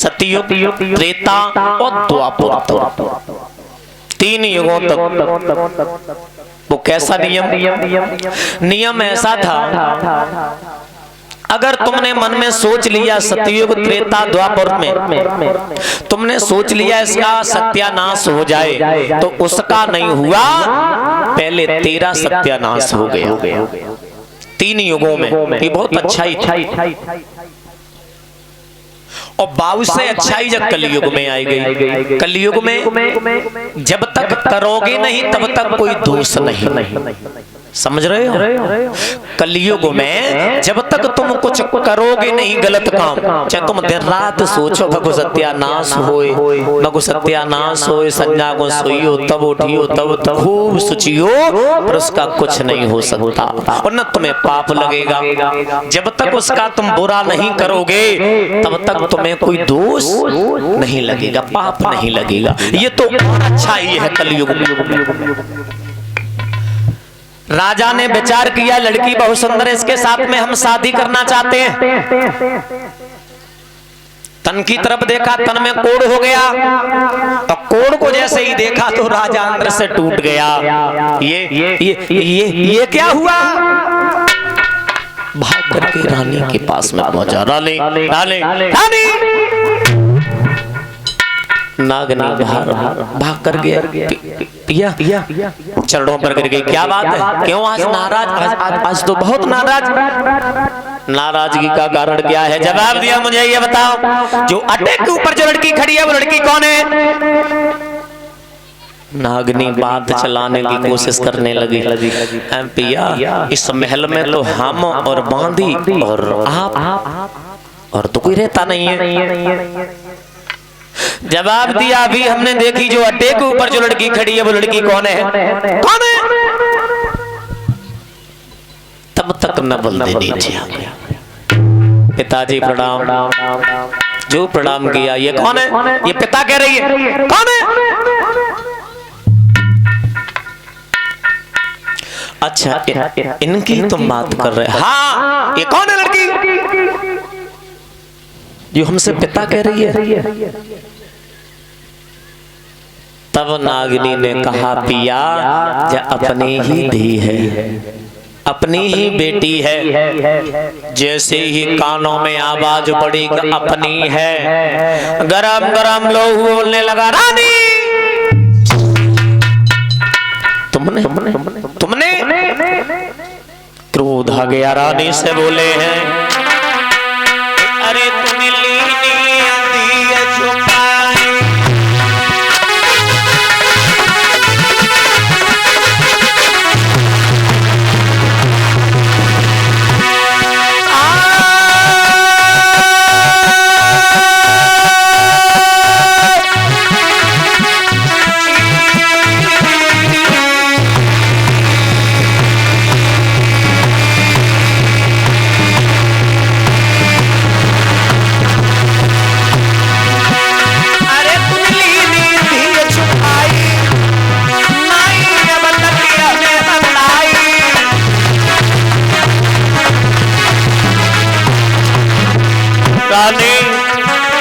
सतयुग, त्रेता और द्वापर तक, 3 युगों तक। वो कैसा नियम ऐसा था, अगर तुमने मन में सोच लिया सतयुग, त्रेता, द्वापर में तुमने सोच लिया इसका सत्यानाश हो जाए, तो उसका नहीं हुआ, पहले तेरा सत्यानाश हो गया 3 युगों में। ये बहुत अच्छाई था। और बाबू से अच्छाई जब कलयुग में आई गई। कलयुग में जब तक करोगे नहीं तब तक कोई दोष नहीं, समझ रहे हो? कलयुग में जब तक तुम कुछ करोगे नहीं गलत काम, चाहे तुम दिन रात सोचो भगु सत्यानाश होए, भगु सत्यानाश होए, संज्ञा को सोइयो तब उठियो तब खूब सोचियो, पर उसका कुछ नहीं हो सकता और न तुम्हें पाप लगेगा। जब तक उसका तुम बुरा नहीं करोगे तब तक तुम्हें कोई दोष नहीं लगेगा, पाप नहीं लगेगा। ये तो अच्छा ही है कलयुग में। राजा ने विचार किया लड़की बहुत सुंदर है, इसके साथ में हम शादी करना चाहते हैं। तन की तरफ देखा, तन में कोढ़ हो गया, और कोढ़ को जैसे ही देखा तो राजा अंदर से टूट गया। ये क्या हुआ? भाग करके रानी के पास में पहुंचा। रानी रानी रानी, नागनी भाग कर गया, चरणों पर गिर गई। क्या बात है, क्यों आज नाराज? आज तो बहुत नाराज। नाराजगी का कारण क्या है? जवाब दिया, मुझे ये बताओ, जो अटैक के ऊपर जो लड़की खड़ी है वो लड़की कौन है? नागनी बात चलाने की कोशिश करने लगी। पिया, इस महल में तो हम और बांदी और आप और तो कोई रहता नहीं है। जवाब दिया, अभी हमने देखी जो अड्डे के ऊपर जो लड़की खड़ी है वो लड़की कौन है? कौन है? तब तक नवल दे नीचे आ गया। पिताजी प्रणाम। जो प्रणाम किया, ये कौन है? ये पिता कह रही है, कौन है? अच्छा, इनकी तुम बात कर रहे? हाँ, ये कौन है लड़की जो हमसे पिता कह रही है? तब नागिनी ने कहा, पिया, अपनी ही धी है, अपनी ही बेटी है। जैसे ही कानों में आवाज पड़ी कि अपनी है, गरम गरम लोग बोलने लगा, रानी तुमने क्रोध आ गया, रानी से बोले हैं, अरे तुम्हें लीनी आती है छुपाई,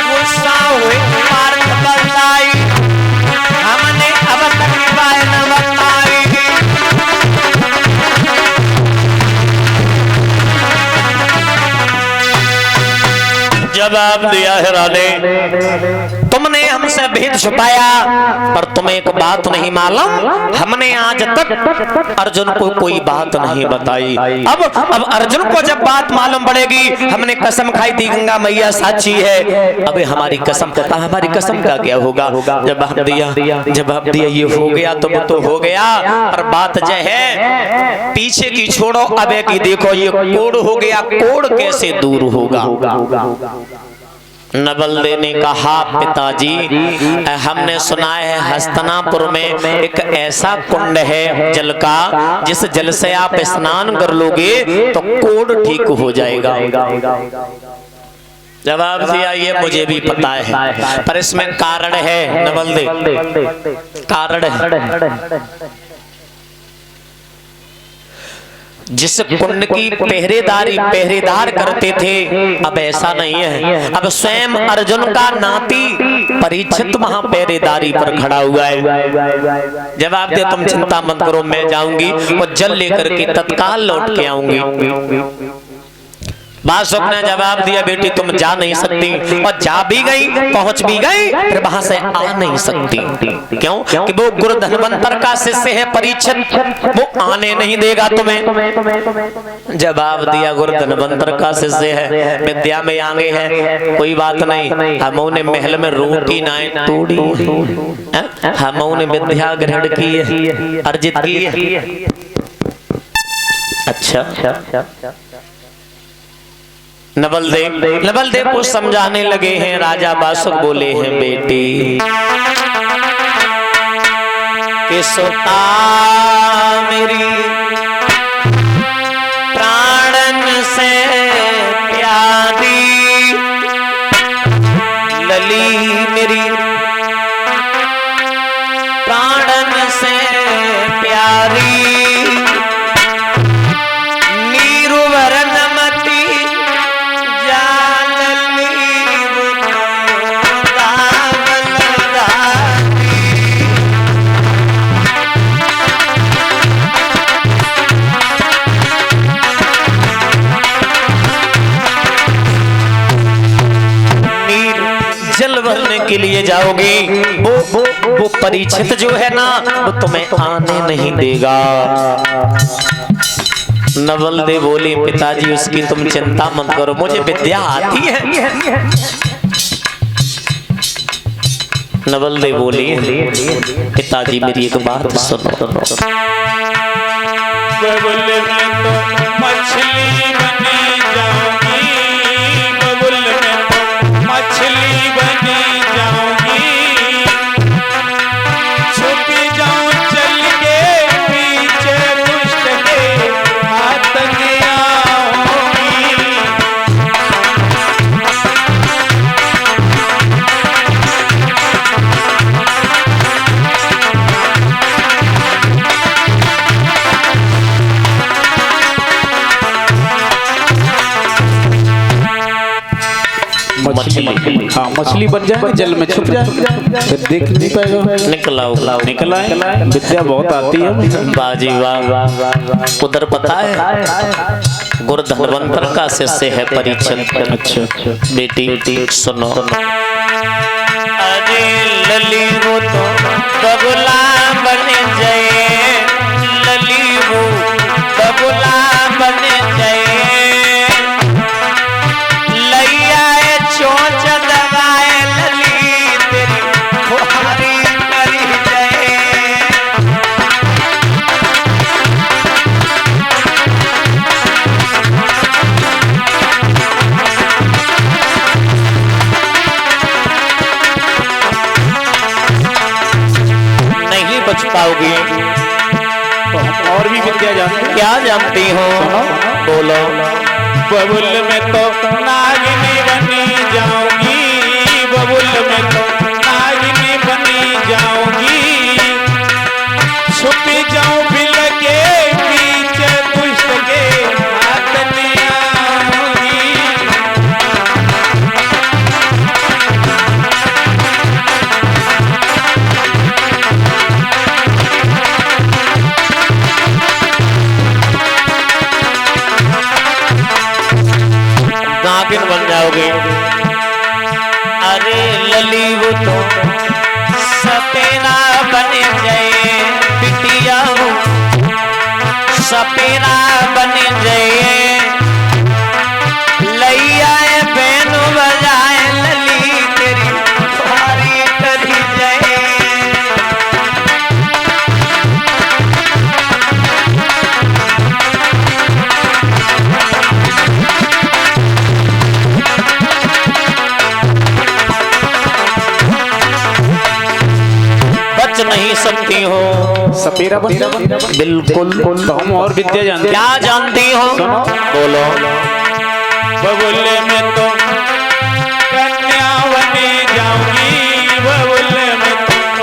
गुस्सा हुई, मार बदलाई, हमने अब तक बाय न बताई। जवाब दिया है, रानी तुमने हमसे भेद छुपाया, पर तुम्हें एक बात नहीं मालूम, हमने आज तक अर्जुन को कोई बात नहीं बताई। अब अर्जुन को जब बात मालूम पड़ेगी, हमने कसम खाई थी, गंगा मैया साक्षी है, अबे हमारी कसम का क्या होगा? जवाब दिया, ये हो गया तो हो गया, पर बात जो है पीछे की छोड़ो, अबे की देखो, ये कोड़ हो गया, कोड़ कैसे दूर होगा? नवल ने कहा, पिताजी हमने सुना है हस्तिनापुर में एक ऐसा कुंड है जल का, जिस जल से आप स्नान कर लोगे तो कोढ़ ठीक हो जाएगा। जवाब दिया, ये मुझे भी पता है, पर इसमें कारण है नवल दे, कारण है। जिस कुंड की पहरेदार करते थे, अब ऐसा नहीं है। अब स्वयं अर्जुन का नाती परीक्षित वहां पहरेदारी पर खड़ा हुआ है। जवाब दे, तुम चिंता मत करो, मैं जाऊंगी और जल लेकर के तत्काल लौट के आऊंगी। बासुक ने जवाब दिया, बेटी तुम जा नहीं सकती, और जा भी गई, पहुंच भी गई, फिर वहां से आ नहीं सकती। क्यों? कि वो गुरु धन्वंतर का शिष्य है परीक्षित, वो आने नहीं देगा तुम्हें। जवाब दिया, गुरु धन्वंतर का शिष्य है, विद्या में आगे है, कोई बात नहीं। हमों ने महल में रोटी नाए तोड़ी, हमों ने विद्या ग्रहण की है, अर्जित की है। अच्छा, नवलदेव को समझाने लगे हैं। राजा बासुक बोले हैं, बेटी कि सुता मेरी प्राणन से प्यारी, लली मेरी प्राणन से प्यारी, के लिए जाओगी, वो परीक्षित जो है ना, वो तुम्हें आने नहीं देगा। नवलदेव बोले, पिताजी उसकी तुम चिंता मत करो, मुझे विद्या आती है। नवलदेव बोले, पिताजी मेरी एक बात सुनो। मछली बनी जाऊंगी, बबुल में तो मछली बनी जाऊंगी, छुपी जाऊं चल के पीछे दुष्ट के हाथ में आऊंगी। मछली, हाँ मछली बन जाए, जल में छुप जाए, फिर देख नहीं पाएगा। निकल आए, विद्या बहुत आती है। बाजी वाह। उधर पता है गुरु धन्वंतर का शिष्य है परीक्षित। अच्छा, बेटी सुनो। अरे लली वो तो बबुला बन जाए, लली वो बबुला बन जाए, चोंच दबाए लली तेरी खुहारी करी जाए। नहीं बच पाओगी तो हम और भी विद्या जानते। क्या जानती हो? बोलो। बबुल में तो नागिनी बनी जाऊंगी, बबुल में तो नागिनी बनी जाऊंगी, छुपी जाऊं बिल के पीछे दुष्ट के हाथ में आऊंगी। नागिन बन जाओगे। अरे लली वो तो सपेरा बन जाए, बिटिया वो सपेरा बन जाए, लैया बैन बजाए लली तेरी खुहारी करी जाए। नहीं सकती हो सपेरा बन बिल्कुल। तो हम और विद्या जानते। क्या जानती हो? बोलो। बबुल में तो कन्या बनी जाऊंगी, बबुल में तो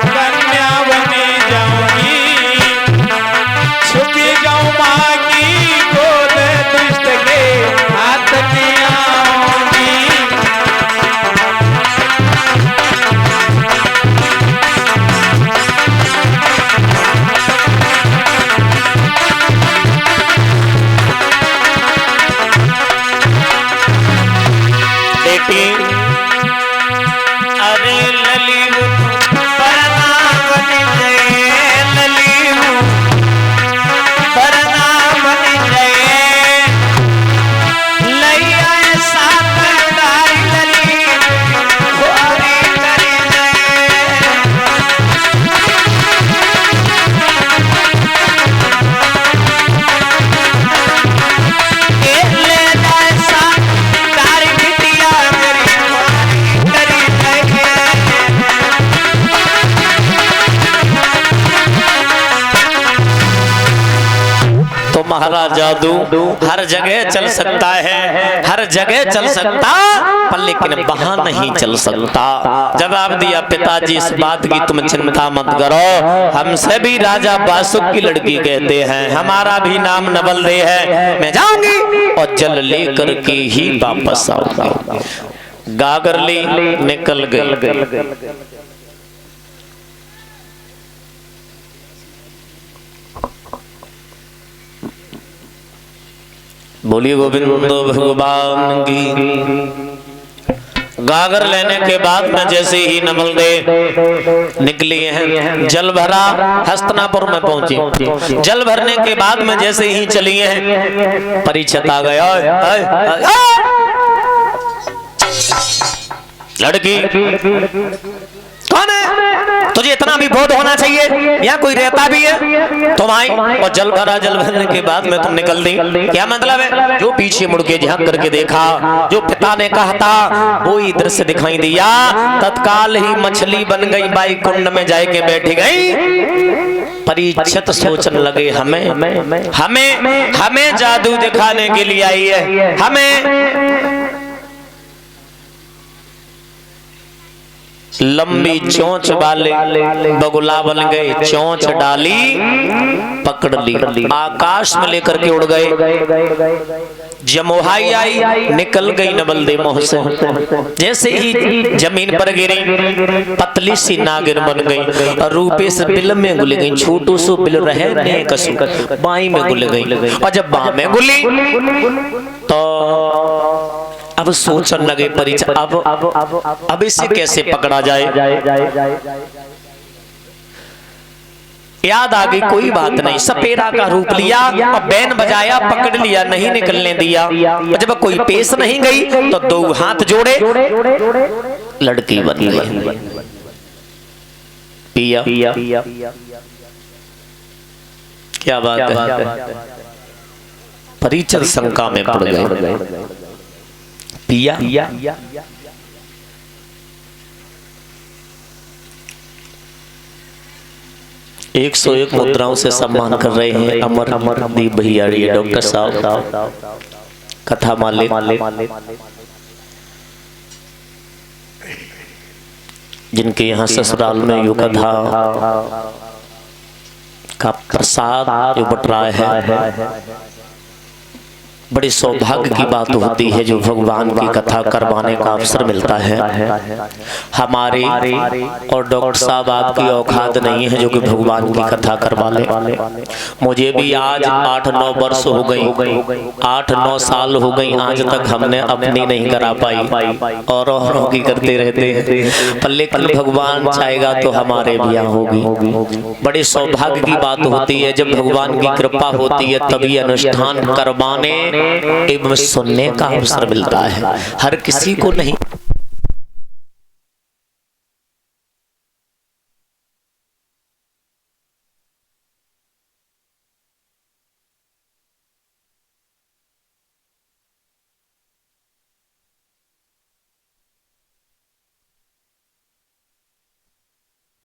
कन्या बनी जाऊंगी, छुपी जाऊं माँ की तुम्हारा जादू हर जगह चल सकता है, हर जगह चल सकता, पर लेकिन वहां नहीं चल सकता। जवाब दिया पिताजी इस बात की तुम चिंता मत करो, हमसे भी राजा बासुक की लड़की कहते हैं, हमारा भी नाम नवल दे है। मैं जाऊंगी और जल लेकर के ही वापस आऊंगी। गागर ली निकल गई। बोलिए गोविंद भगवान की। गागर लेने के बाद में जैसे ही नवल दे निकली हैं, जल भरा, हस्तिनापुर में पहुंची। जल भरने के बाद में जैसे ही चली हैं, परीक्षित आ गया। लड़की कौन है? तुझे इतना भी बोध होना चाहिए, यहाँ कोई रहता भी है? तुम आई और जल भरा, जल भरने के बाद में तुम निकल दी, क्या मतलब है? जो पीछे मुड़ के झांक करके देखा, जो पिता ने कहा था वो ही दृश्य दिखाई दिया। तत्काल ही मछली बन गई, बाई कुंड में जाके बैठ गई। परीक्षित सोचने लगे हमें हमें हमें जादू दिखाने के लिए आई है, हमें लंबी चोंच वाले बगुला बन गए, चोंच डाली पकड़ ली, आकाश में लेकर के उड़ गए। जमोहाई आई, निकल गई नवल दे मुंह से। जैसे ही जमीन पर गिरी, पतली सी नागिन बन गई और रूपे से बिल में घुल गई। छोटू सो बिल रहे ने कसू बाई में घुल गई, और जब बाह में घुली तो अब सोचने लगे परीक्षा, अब इसे कैसे पकड़ा जाए। याद आ गई, कोई बात नहीं, सपेरा का रूप लिया और बैन बजाया, पकड़ लिया, नहीं निकलने दिया। और जब कोई पेश नहीं गई तो दो हाथ जोड़े, लड़की बन गई। पिया क्या बात है, परीक्षित शंका में पड़ गए। पिया 101 मुद्राओं से सम्मान कर रहे हैं अमरदीप भैया, डॉक्टर साहब, कथा मालिक, जिनके यहाँ ससुराल में यो कथा का प्रसाद जो बट रहा है। बड़ी सौभाग्य की बात होती है जो भगवान की कथा करवाने का अवसर मिलता है। हमारे और डॉक्टर साहब आपकी औकात नहीं है जो कि भगवान की कथा करवा ले। मुझे भी आज 8-9 वर्ष हो गई, 8-9 साल हो गई, आज तक हमने अपनी नहीं करा पाई, औरों की करते रहते हैं, पर लेकिन भगवान चाहेगा तो हमारे भी यहाँ होगी। बड़ी सौभाग्य की बात होती है जब भगवान की कृपा होती है, तभी अनुष्ठान करवाने एवं सुनने का अवसर मिलता है, हर किसी को नहीं।